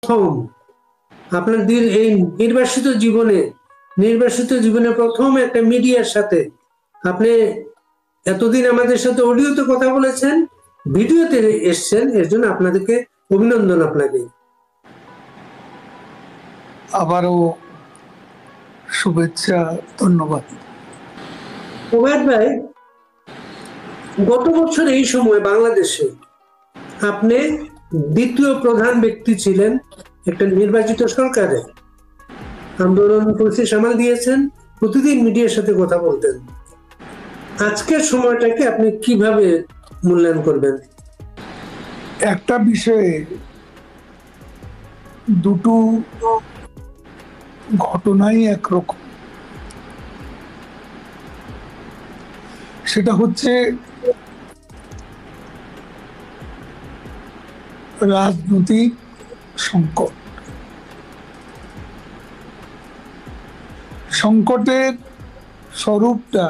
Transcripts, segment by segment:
প্রথম আপনার এই নির্বাসিত জীবনে প্রথম একটা মিডিয়ার সাথে আপনি এতদিন আমাদের সাথে অডিওতে কথা বলেছেন, ভিডিওতে এসছেন, এর জন্য আপনাদেরকে অভিনন্দন। আপনাকে আবারও শুভেচ্ছা, ধন্যবাদ। ওবায়দ ভাই, গত বছর এই সময় বাংলাদেশে আপনি দ্বিতীয় প্রধান ব্যক্তি ছিলেন একটা নির্বাচিত সরকারে। আন্দোলন পরিস্থিতি সামাল দিয়েছেন, প্রতিদিন মিডিয়ার সাথে কথা বলতেন। আজকের সময়টাকে আপনি কিভাবে মূল্যায়ন করবেন? একটা বিষয়ে দুটো ঘটনাই একরকম, সেটা হচ্ছে রাজনৈতিক সংকট। সংকটের স্বরূপটা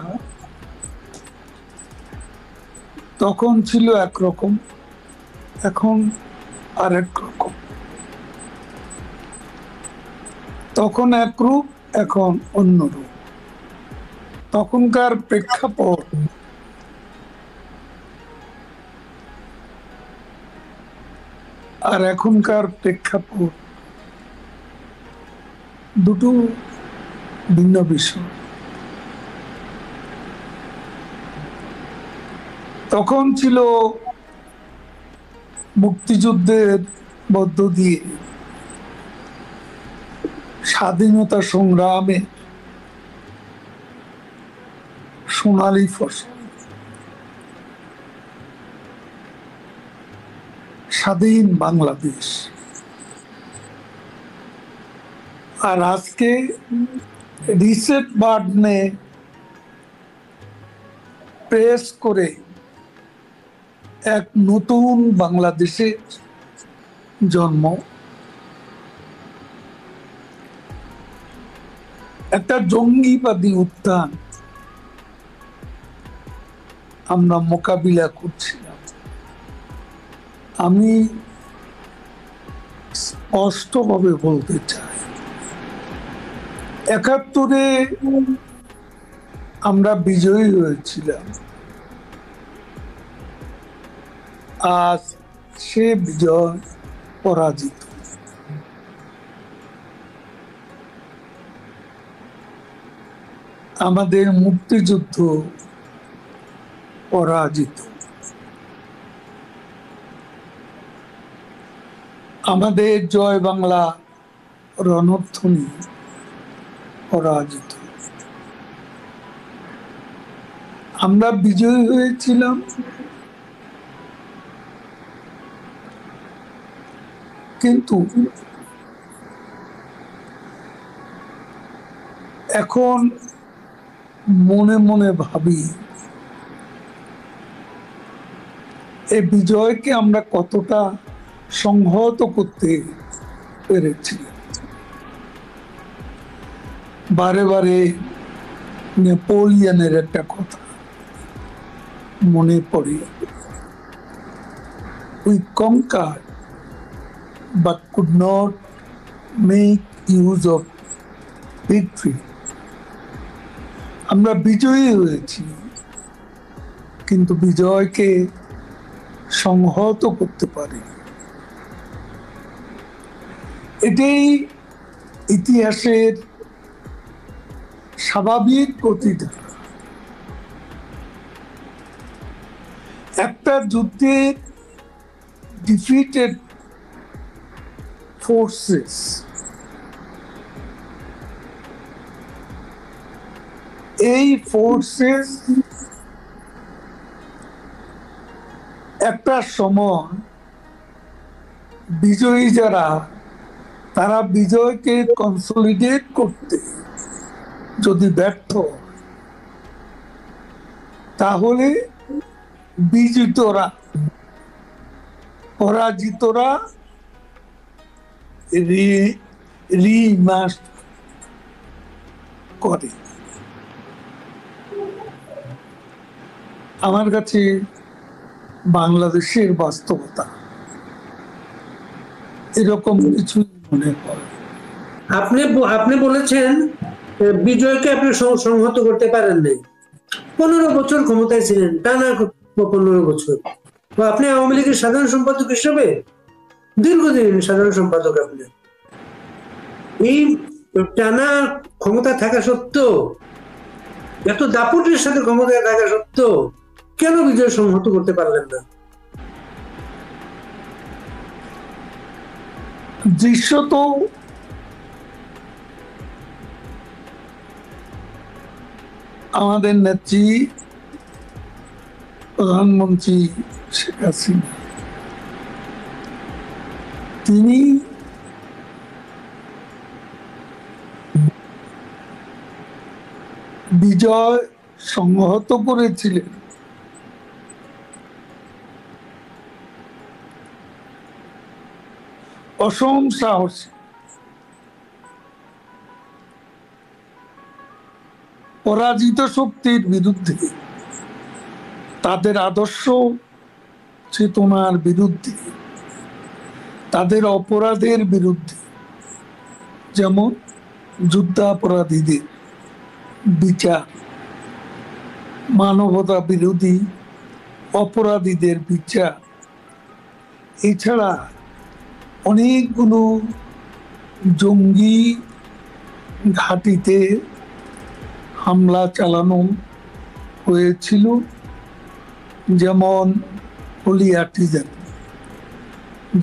তখন ছিল একরকম, এখন আরেক রকম। তখন একরূপ, এখন অন্য রূপ। তখনকার প্রেক্ষাপট আর এখনকার প্রেক্ষাপট দুটো ভিন্ন বিষয়। তখন ছিল মুক্তিযুদ্ধের মধ্য দিয়ে স্বাধীনতা সংগ্রামে সোনালী ফসল, স্বাধীন বাংলাদেশ। আর আজকে রিসেট বাটনে প্রেস করে এক নতুন বাংলাদেশের জন্ম, একটা জঙ্গিবাদী উত্থান আমরা মোকাবিলা করছিলাম। আমি স্পষ্টভাবে বলতে চাই, ৭১-এ আমরা বিজয়ী হয়েছিলাম, আজ সে বিজয় পরাজিত। আমাদের মুক্তিযুদ্ধ পরাজিত। আমাদের জয় বাংলা রণধ্বনি পরাজিত। আমরা বিজয়ী হয়েছিলাম, কিন্তু এখন মনে মনে ভাবি এই বিজয়কে আমরা কতটা সংহত করতে পেরেছি। বারে বারে নেপোলিয়নের একটা কথা মনে পড়ে, we conquered but could not make use of victory. আমরা বিজয়ী হয়েছি, কিন্তু বিজয়কে সংহত করতে পারি। এটাই ইতিহাসের স্বাভাবিক গতিধারা। একটা যুদ্ধের ডিফিটেড ফোর্সেস এই ফোর্সেস একটা সময় বিজয়ী যারা, তারা বিজয়কে কনসলিডেট করতে যদি ব্যর্থ, তাহলে বিজিতরা, পরাজিতরা রিমার্চ করে। আমার কাছে বাংলাদেশের বাস্তবতা এরকম কিছু মনে হয়। আপনি বলেছেন বিজয়কে আপনি সংহত করতে পারেন নাই। 15 বছর ক্ষমতায় ছিলেন, টানা 15 বছর। তো আপনি আওয়ামী লীগের সাধারণ সম্পাদক হিসেবে দীর্ঘদিন সাধারণ সম্পাদক, আপনি এই টানা ক্ষমতা থাকা সত্ত্বেও, এত দাপটের সাথে ক্ষমতায় থাকা সত্ত্বেও কেন বিজয় সংহত করতে পারলেন না? দৃশ্য তো আমাদের নেত্রী প্রধানমন্ত্রী শেখ হাসিনা, তিনি বিজয় সংহত করেছিলেন অসম সাহসী, পরাজিত শক্তির বিরুদ্ধে, তাদের আদর্শ চেতনার বিরুদ্ধে, তাদের অপরাধের বিরুদ্ধে, যেমন যুদ্ধাপরাধীদের বিচার, মানবতা বিরোধী অপরাধীদের বিচার, এছাড়া অনেকগুলো জঙ্গি ঘাঁটিতে হামলা চালানো হয়েছিল, যেমন হলিয়াটিজেন,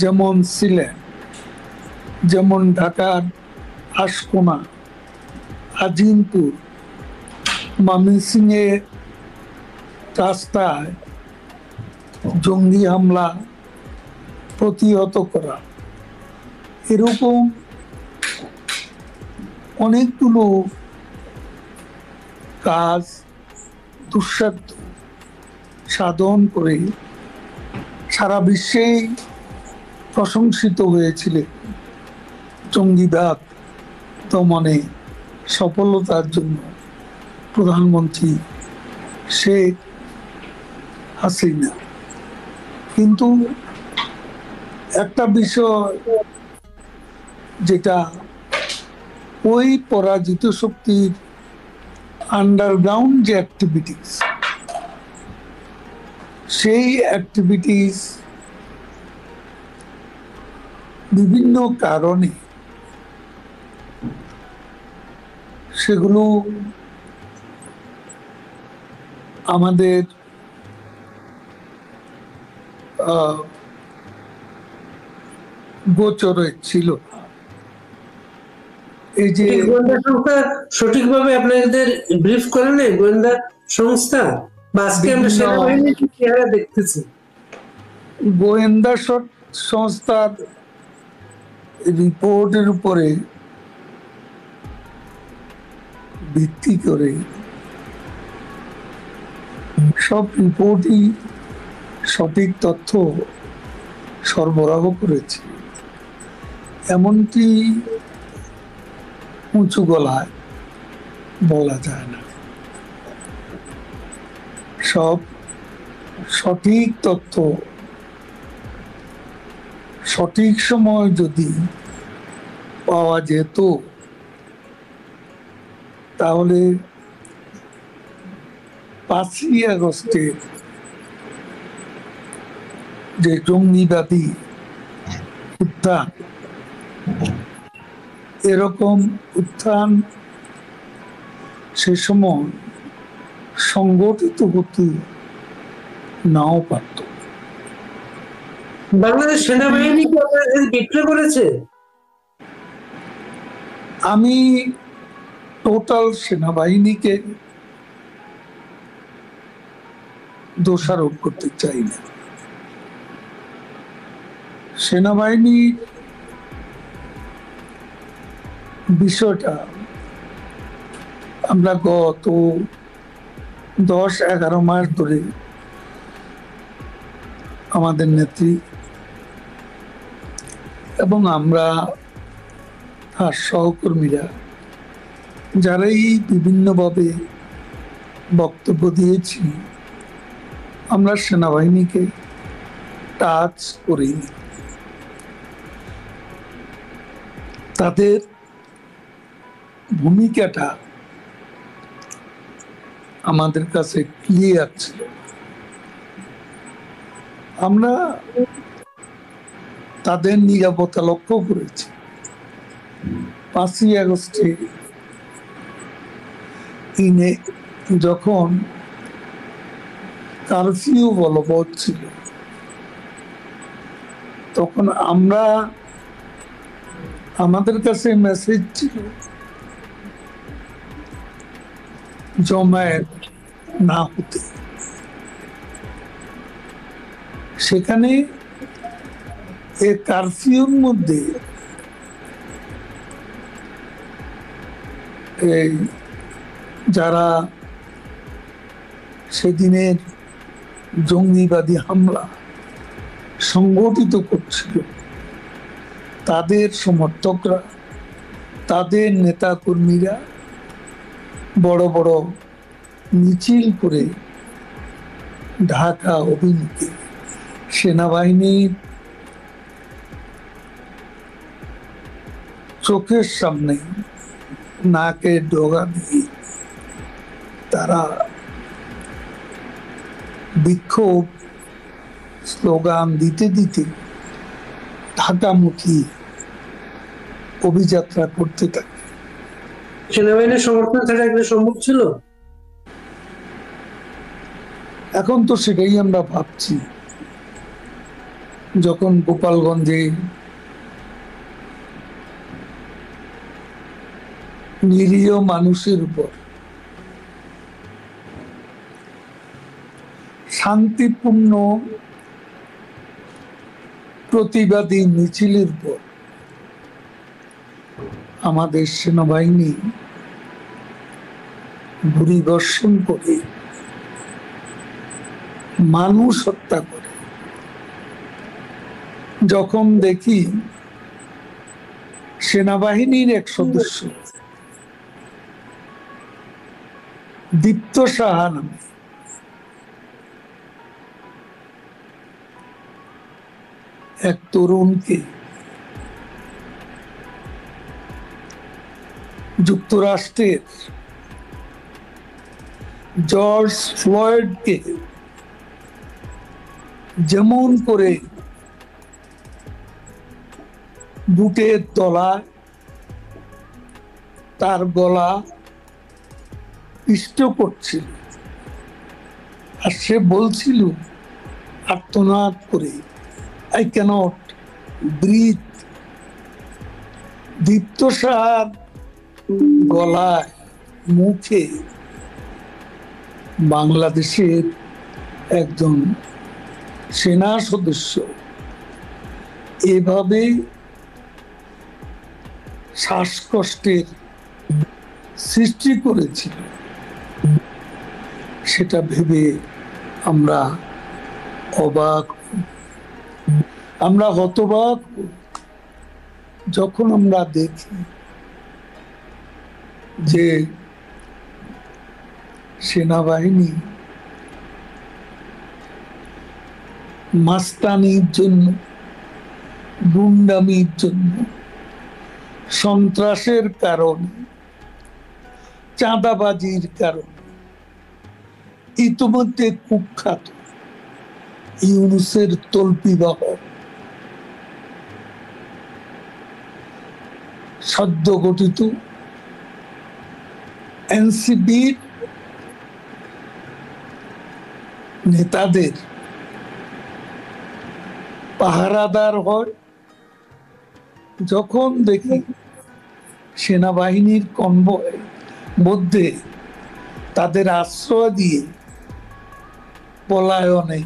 যেমন সিলেট, যেমন ঢাকার আশকোনা, আজিমপুর, ময়মনসিংহে রাস্তায় জঙ্গি হামলা প্রতিহত করা, এরকম অনেকগুলো কাজ দুঃসাধ্য সাধন করে সারা বিশ্বেই প্রশংসিত হয়েছিলেন জঙ্গিবাদ দমনে সফলতার জন্য প্রধানমন্ত্রী শেখ হাসিনা। কিন্তু একটা বিষয়, যেটা ওই পরাজিত শক্তির আন্ডারগ্রাউন্ড যে অ্যাক্টিভিটিস, সেই অ্যাক্টিভিটিস বিভিন্ন কারণে সেগুলো আমাদের গোচরে ছিল। এই যে গোয়েন্দা সংস্থা সঠিকভাবে আপনাদের ব্রিফ করে নেই, গোয়েন্দা সংস্থা, বা আজকে আমরা সেনাবাহিনীর চেহারা দেখতেছি। গোয়েন্দা সংস্থার রিপোর্টের উপরে ভিত্তি করে সব রিপোর্টই সঠিক তথ্য সরবরাহ করেছে, এমনকি উঁচু গলায় বলা যায় না। সব সঠিক তথ্য সঠিক সময় যদি পাওয়া যেত, তাহলে 5ই আগস্টের যে জঙ্গিবাদী উত্থান, এরকম উত্থান সে সময় সংগঠিত হতে নাও পারত। বাংলাদেশ সেনাবাহিনী কি আপনাদের বিক্রি করেছে? আমি টোটাল সেনাবাহিনীকে দোষারোপ করতে চাই না। সেনাবাহিনী বিষয়টা আমরা গত 10-11 মাস ধরে আমাদের নেত্রী এবং আমরা তার সহকর্মীরা যারাই বিভিন্নভাবে বক্তব্য দিয়েছি, আমরা সেনাবাহিনীকে টাচ করিনি। তাদের ভূমিকাটা আমাদের কাছে ক্লিয়ার ছিল। আমরা তাদের নিরাপত্তা লক্ষ্য করেছি। 5ই আগস্টে যখন কারফিউ বলবৎ ছিল, তখন আমাদের কাছে মেসেজ ছিল জমায়েত না হতে। সেখানে এই কারফিউর মধ্যে এই যারা সেদিনের জঙ্গিবাদী হামলা সংগঠিত করছিল, তাদের সমর্থকরা, তাদের নেতাকর্মীরা বড় বড় মিছিল করে ঢাকা অভিমুখে সেনাবাহিনীর চোখের সামনে নাকে ডগা দিয়ে তারা বিক্ষোভ স্লোগান দিতে দিতে ঢাকামুখী অভিযাত্রা করতে থাকে। সেনাবাহিনীর সমর্থন ছাড়া এগুলো সম্ভব ছিল? এখন তো সেটাই আমরা ভাবছি। যখন গোপালগঞ্জে নিরীহ মানুষের উপর শান্তিপূর্ণ প্রতিবাদী মিছিলের উপর আমাদের সেনাবাহিনী গুলিবর্ষণ করে মানুষ হত্যা করে, যখন দেখি সেনাবাহিনীর এক সদস্য দীপ্ত সাহা নামে এক তরুণকে যুক্তরাষ্ট্রের জর্জ ফ্লয়েডকে যেমন করে বুটের তলায় তার গলা পিষ্ট করছিল, আর সে বলছিল আর্তনাদ করে, আই ক্যানট ব্রিথ। দীপ্ত সাহার গলায়, মুখে বাংলাদেশের একজন সেনা সদস্য এভাবে শ্বাসকষ্টের সৃষ্টি করেছিল, সেটা ভেবে আমরা অবাক, আমরা হতবাক। যখন আমরা দেখি যে সেনাবাহিনী মাস্তানির জন্য, গুন্ডামির জন্য, সন্ত্রাসের কারণে, চাঁদাবাজির কারণে ইতিমধ্যে কুখ্যাত ইউনূসের তল্পিবাহক সদ্য গঠিত এনসিপির নেতাদের পাহারাদার হয়, যখন দেখি সেনাবাহিনীর কনভয় মধ্যে তাদের আশ্রয় দিয়ে পলায়নে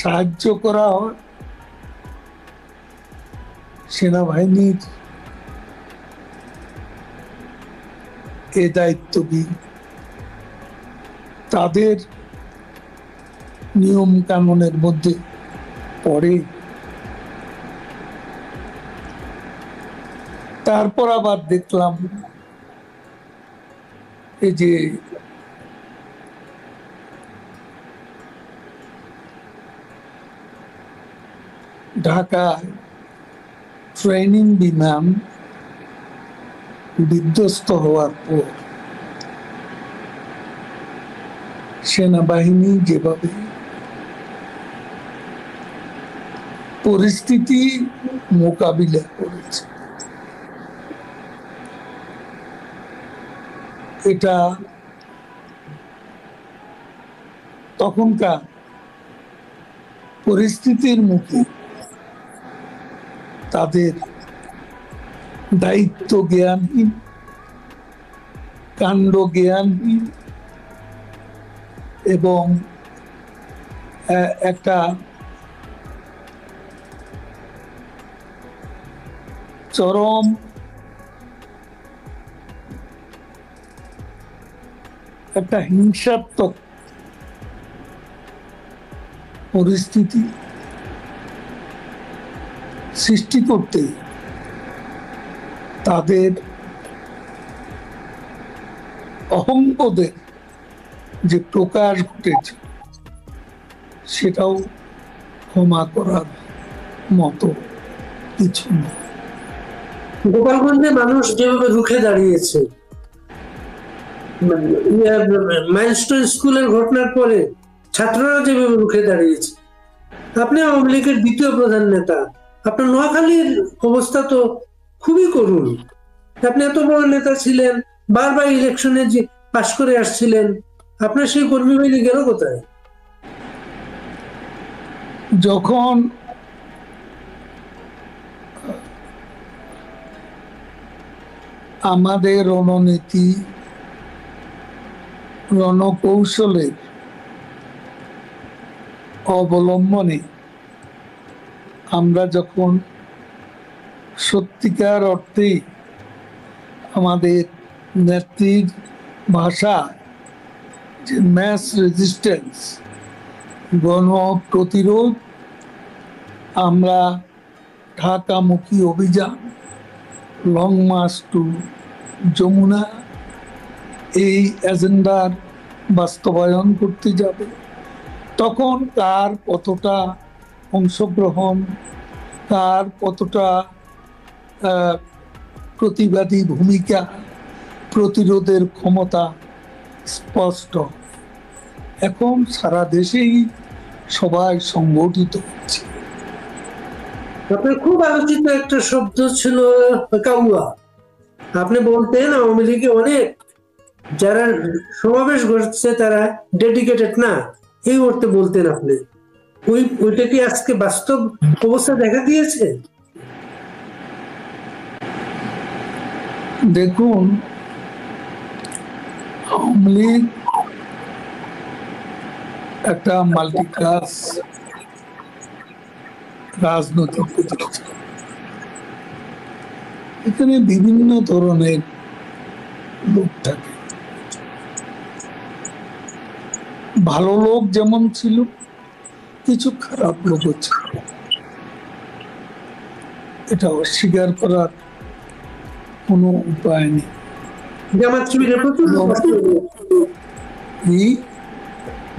সাহায্য করা হয়, সেনাবাহিনীর এ দায়িত্ববিদ তাদের নিয়ম কানুনের মধ্যে পড়ে। তারপর আবার দেখলাম এই যে ঢাকায় ট্রেনিং বিমান বিধ্বস্ত হওয়ার পর সেনাবাহিনী যেভাবে পরিস্থিতি মোকাবিলা করেছে, এটা তখনকার পরিস্থিতির মুখে তাদের দায়িত্ব জ্ঞানহীন, কাণ্ড জ্ঞানহীন এবং একটা চরম একটা হিংসাত্মক পরিস্থিতি সৃষ্টি করতে তাদের অহংবোধের যে প্রকাশ ঘটেছে সেটাও ক্ষমা করার মতো কিছু নয়। গোপালগঞ্জে মানুষ যেভাবে রুখে দাঁড়িয়েছে, মাইলস্টোন স্কুলের ঘটনার পরে ছাত্ররা যেভাবে রুখে দাঁড়িয়েছে, আপনি আওয়ামী লীগের দ্বিতীয় প্রধান নেতা, আপনার নোয়াখালীর অবস্থা তো খুবই করুণ। আপনি এত বড় নেতা ছিলেন, বারবার ইলেকশনে যে পাশ করে আসছিলেন, আপনার সেই কর্মী বাহিনী গেল কোথায়? যখন আমাদের রণনীতি, রণকৌশলের অবলম্বনে আমরা যখন সত্যিকার অর্থে আমাদের নেত্রীর ভাষা যে ম্যাস রেজিস্ট্যান্স, গণ প্রতিরোধ, আমরা ঢাকামুখী অভিযান, লং মার্চ টু যমুনা, এই এজেন্ডার বাস্তবায়ন করতে যাবে, তখন কার কতটা অংশগ্রহণ, কার কতটা প্রতিবাদী ভূমিকা, প্রতিরোধের ক্ষমতা স্পষ্ট। এখন সারা দেশেই সবাই সংগঠিত হচ্ছে। আপনার খুব আলোচিত একটা শব্দ ছিল কাউয়া। আপনি বলতেন আওয়ামী লীগে অনেক যারা সমাবেশ ঘটছে তারা ডেডিকেটেড না, এই অর্থে বলতেন আপনি। ওইটা কি আজকে বাস্তব অবস্থা দেখা দিয়েছে? দেখুন, আওয়ামী লীগ একটা মাল্টিক্লাস রাজনৈতিক প্রতিষ্ঠান। এখানে বিভিন্ন ধরনের লোক থাকে। ভালো লোক যেমন ছিল, কিছু খারাপ লোকও ছিল, এটা অস্বীকার করার কোনো উপায় নেই। জামাত শিবিরের প্রচুর লোক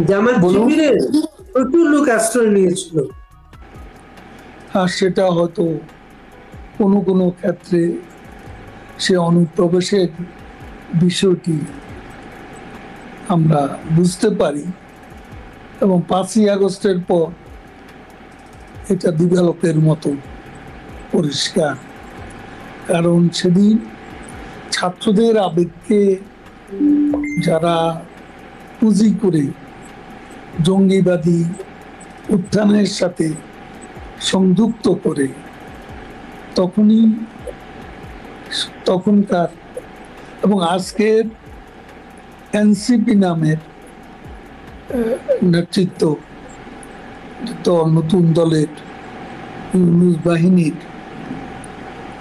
জামাত শিবিরের প্রচুর লোক আশ্রয় নিয়েছিল। আর সেটা হয়তো কোনো কোনো ক্ষেত্রে সে অনুপ্রবেশের বিষয়টি আমরা বুঝতে পারি, এবং 5ই আগস্টের পর এটা দিবালোকের মতো পরিষ্কার। কারণ সেদিন ছাত্রদের আবেগকে যারা পুঁজি করে জঙ্গিবাদী উত্থানের সাথে সংযুক্ত করে, তখনকার এবং আজকের এনসিপি নামের নেতৃত্ব নতুন দলের ইউনূস বাহিনীর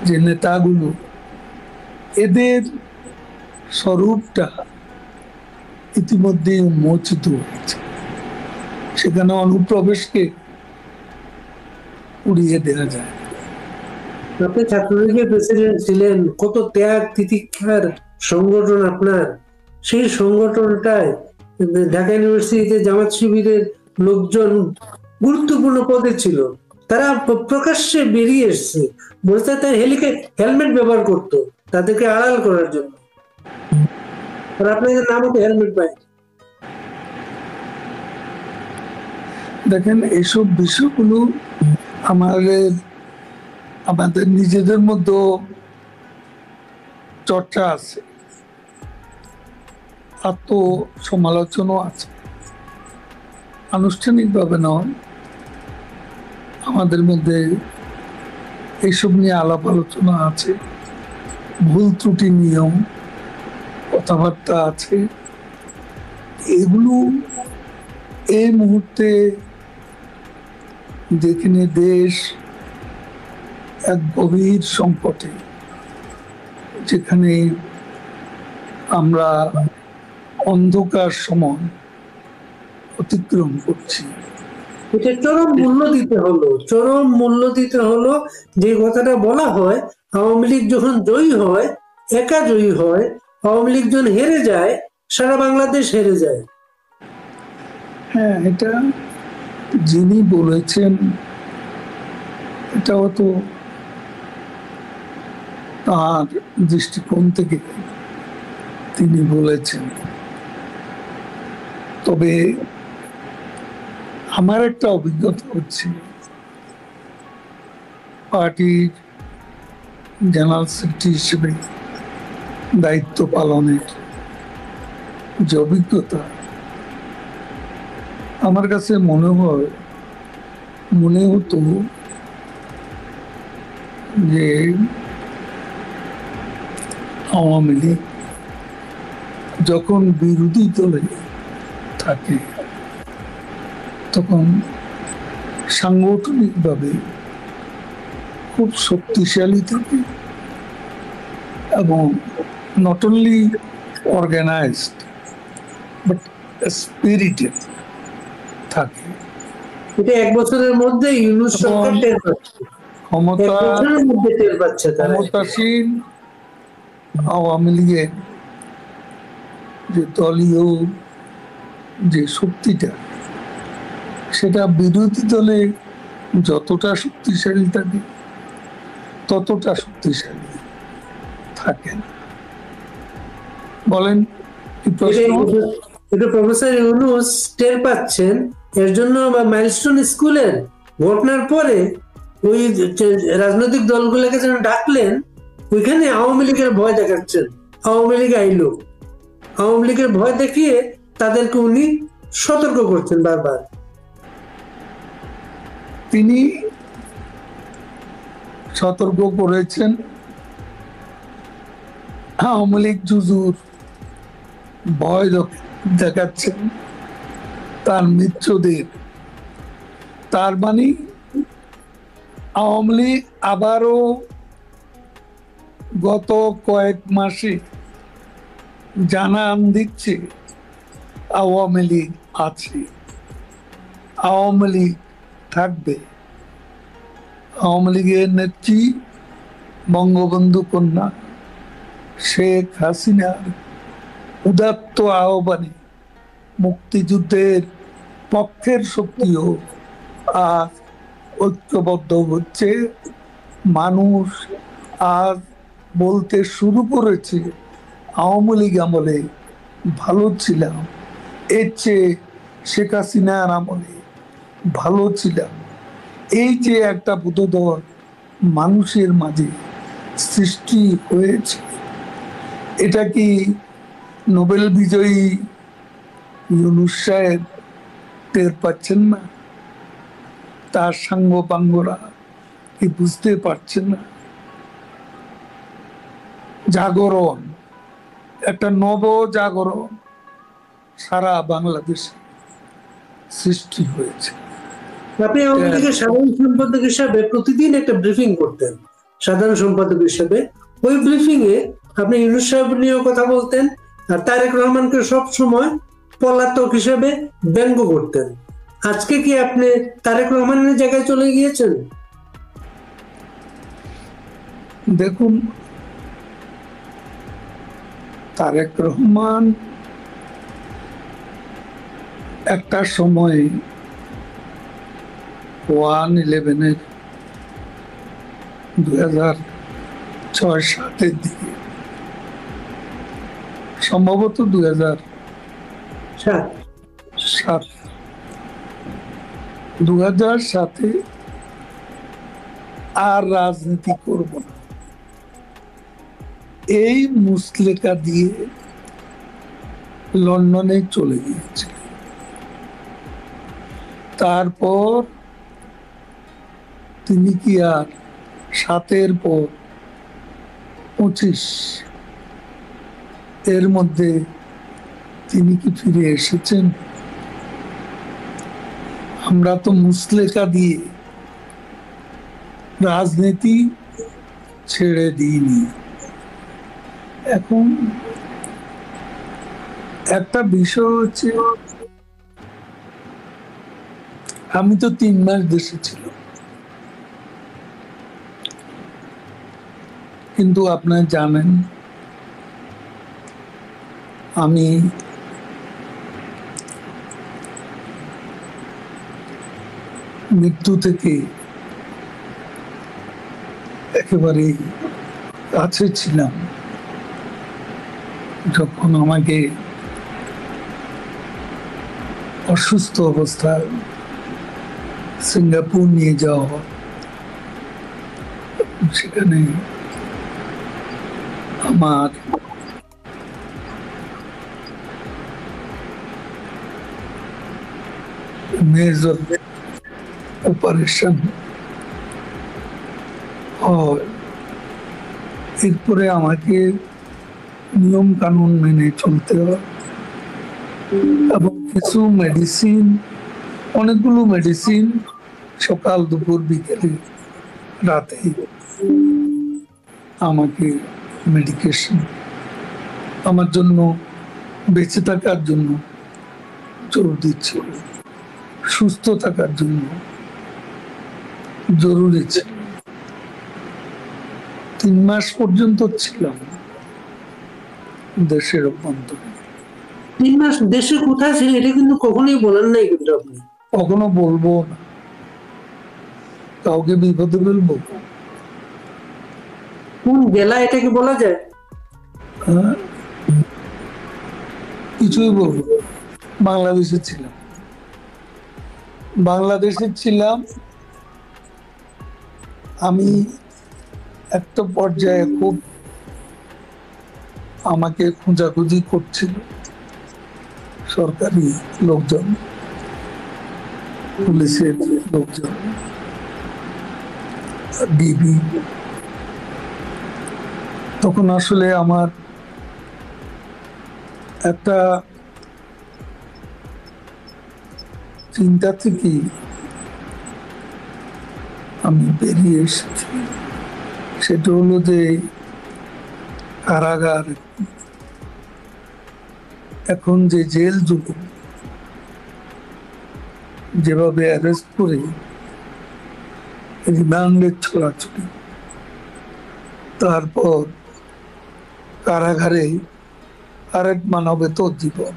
যে নেতাগুলো, এদের স্বরূপটা ইতিমধ্যে উন্মোচিত হয়েছে। সেখানে অনুপ্রবেশকে উড়িয়ে দেওয়া যায়। আপনি ছাত্রলীগের প্রেসিডেন্ট ছিলেন, কত ত্যাগ তিতিক্ষার সংগঠন আপনার। সেই সংগঠনটায় ঢাকা ইউনিভার্সিটিতে জামাত শিবিরের লোকজন গুরুত্বপূর্ণ পদে ছিল, তারা প্রকাশ্যে বেরিয়ে এসছে, বলতে তারা হেলমেট ব্যবহার করতো তাদেরকে আড়াল করার জন্য। আর আপনাদের নামও তো হেলমেট পায়। দেখেন, এইসব বিষয়গুলো আমাদের নিজেদের মধ্যে চর্চা আছে, আত্মসমালোচনা আছে, আনুষ্ঠানিকভাবে নয়। আমাদের মধ্যে এইসব নিয়ে আলাপ আলোচনা আছে, ভুল ত্রুটি নিয়ম কথাবার্তা আছে। এগুলো এই মুহূর্তে যেখানে দেশ এক গভীর সংকটে, যেখানে আমরা অন্ধকার সময় অতিক্রম করছি, এটা চরম মূল্য দিতে হলো। যে কথাটা বলা হয়, আওয়ামী লীগ যখন জয়ী হয়, একা জয়ী হয়, আওয়ামী লীগ যখন হেরে যায়, সারা বাংলাদেশ হেরে যায়। হ্যাঁ, এটা যিনি বলেছেন এটাও তো তার দৃষ্টিকোণ থেকে তিনি বলেছেন। তবে আমার একটা অভিজ্ঞতা হচ্ছে, পার্টির জেনারেল সেক্রেটারি হিসেবে দায়িত্ব পালনের যে অভিজ্ঞতা, আমার কাছে মনে হতো যে আওয়ামী লীগ যখন বিরোধী দলে থাকে তখন সাংগঠনিকভাবে খুব শক্তিশালী থাকে এবং not only organized but spirited থাকে। এটা এক বছরের মধ্যে ইউনূস সরকার টের পাচ্ছে, ক্ষমতাসীন আওয়ামী লীগের যে দলীয় যে শক্তিটা, সেটা বিরোধী দলে যতটা শক্তিশালী থাকে ততটা শক্তিশালী থাকে না। বলেন কি প্রশ্ন? এটা প্রফেসর ইউনূস টের পাচ্ছেন। এর জন্য মাইলস্টোন স্কুলের ঘটনার পরে ওই রাজনৈতিক দলগুলোকে যেন ডাকলেন, ওইখানে আওয়ামী লীগের ভয় দেখাচ্ছেন। আওয়ামী লীগ আইলো, আওয়ামী লীগের ভয় দেখিয়ে তাদেরকে উনি সতর্ক করছেন বারবার। তিনি সতর্ক করেছেন, আওয়ামী লীগ জুজুর ভয় দেখাচ্ছেন তার মিত্রদের। তার মানে আওয়ামী লীগ আবারও গত কয়েক মাসে জানান দিচ্ছে আওয়ামী লীগ আছে, আওয়ামী লীগ থাকবে। আওয়ামী লীগের নেত্রী বঙ্গবন্ধু কন্যা শেখ হাসিনার উদাত্ত আহ্বানে মুক্তিযুদ্ধের পক্ষের শক্তিও আজ ঐক্যবদ্ধ হচ্ছে। মানুষ আজ বলতে শুরু করেছে, আওয়ামী লীগ আমলে ভালো ছিলাম, এর চেয়ে শেখ হাসিনার আমলে ভালো ছিলাম। এই যে একটা বোধোদয় মানুষের মাঝে সৃষ্টি হয়েছে, এটা কি নোবেল বিজয়ী ইউনূস সাহেব টের পাচ্ছেন না? তার সাঙ্গপাঙ্গরা কি বুঝতে পারছেন না? জাগরণ, একটা নব জাগরণ সারা বাংলাদেশে সৃষ্টি হয়েছে। আপনি আওয়ামী লীগের সাধারণ সম্পাদক হিসাবে প্রতিদিন একটা ব্রিফিং করতেন, সাধারণ সম্পাদক হিসেবে। ওই ব্রিফিং এ আপনি ইউনূস সাহেব নিয়েও কথা বলতেন, আর তারেক রহমানকে সব সময় পলাতক হিসেবে ব্যঙ্গ করতেন। আজকে কি আপনি তারেক রহমানের জায়গায় চলে গিয়েছেন? দেখুন, তারেক রহমান একটা সময় 1/11 2006-07 দিকে, সম্ভবত 2007, সাত 2007 আর রাজনীতি করব না, এই মুসলেকা দিয়ে লন্ডনে চলে গিয়েছে। তারপর তিনি কি আর 7-এর পর 25 এর মধ্যে তিনি কি ফিরে এসেছেন? আমরা তো মুসলেকা দিয়ে রাজনীতি ছেড়ে দিইনি। এখন একটা বিষয় হচ্ছে, আমি তো 3 মাস দেশে ছিলাম, কিন্তু আপনারা জানেন আমি মৃত্যু থেকে একেবারে কাছে ছিলাম। যখন আমাকে অসুস্থ অবস্থায় সিঙ্গাপুর নিয়ে যাওয়া হয়, সেখানে আমার মেজর অপারেশন হয়। এরপরে আমাকে নিয়ম কানুন মেনে চলতে হয় এবং কিছু মেডিসিন, অনেকগুলো মেডিসিন সকাল দুপুর বিকেলে রাতে আমাকে মেডিকেশন আমার জন্য, বেঁচে থাকার জন্য জোর দিচ্ছিল, সুস্থ থাকার জন্য জরুরি ছিল। 3 মাস পর্যন্ত ছিলাম দেশের অভ্যন্তরে। 3 মাস দেশে কোথায় ছিলেন এটা কিন্তু কখনোই বলেন নাই, কিন্তু আপনি কখনো বলবো না, কাউকে বিপদে ফেলবো? কোন জেলা এটাকে বলা যায়? হ্যাঁ, কিছুই বলবো। বাংলাদেশে ছিলাম, বাংলাদেশে ছিলাম। আমি একটা পর্যায়ে খুব আমাকে খোঁজাখুঁজি করছিল সরকারি লোকজন, পুলিশের লোকজন, ডিবি। তখন আসলে আমার একটা চিন্তা থেকে আমি বেরিয়ে এসেছি। সেটা হলো যে কারাগার, এখন যে জেল জুলুম, যেভাবে অ্যারেস্ট করে রিমান্ডের ছড়াছড়ি, তারপর কারাগারে আরেক মানবেতর জীবন,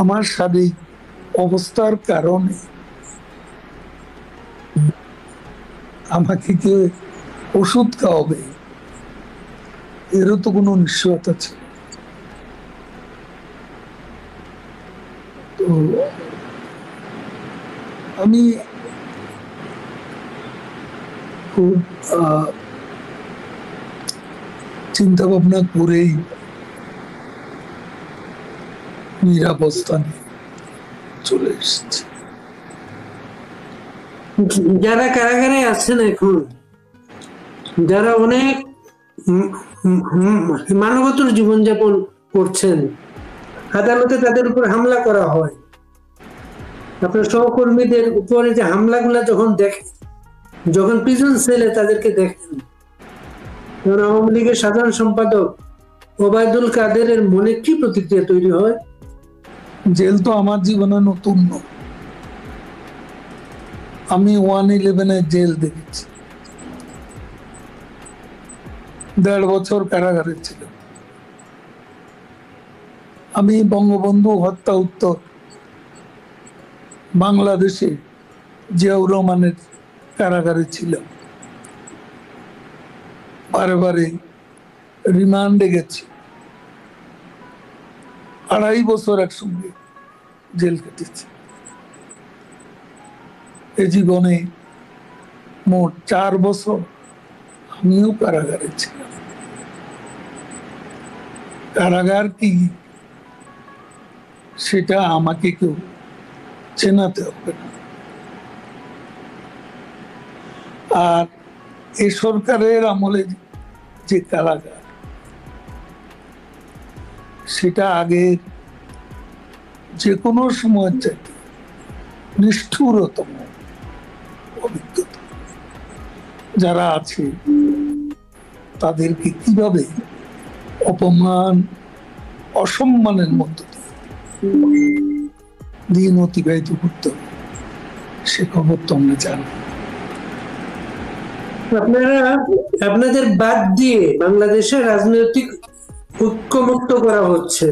আমার শারীরিক অবস্থার কারণে আমাকে কে ওষুধ খাওয়াবে, এরও তো কোনো নিশ্চয়তা ছিল। তো আমি খুব চিন্তা ভাবনা করেই নিরাবস্থানে চলে এসেছি। যারা কারাগারে আছেন এখন, যারা অনেক মানবতর জীবনযাপন করছেন, আদালতে তাদের উপর হামলা করা হয়, আপনার সহকর্মীদের উপরে যে হামলাগুলা যখন দেখেন, যখন প্রিজন সেলে তাদেরকে দেখেন, তখন আওয়ামী লীগের সাধারণ সম্পাদক ওবায়দুল কাদেরের মনে কি প্রতিক্রিয়া তৈরি হয়? জেল তো আমার জীবনে নতুন নয়। আমি 1/11 জেল দেখেছি, 1.5 বছর কারাগারে ছিল। আমি বঙ্গবন্ধু হত্যা উত্তর বাংলাদেশে জিয়াউর রহমানের কারাগারে ছিলাম, বারে বারে রিমান্ডে গেছি, 2.5 বছর একসঙ্গে জেল কেটেছি। এ জীবনে মোট 4 বছর আমিও কারাগারে ছিলাম। কারাগার কি সেটা আমাকে কেউ চেনাতে হবে না। আর এ সরকারের আমলে যে কারাগার, সেটা আগে যে কোনো সময় চাইতে নিষ্ঠুরতম অভিজ্ঞতা। যারা আছে তাদেরকে কিভাবে অপমান, অসম্মানের মধ্য দিয়ে দিন অতিবাহিত করতে হবে, সে খবর তো আমরা জানি। আপনারা আপনাদের বাদ দিয়ে বাংলাদেশের রাজনৈতিক ঐক্যমুক্ত করা হচ্ছে।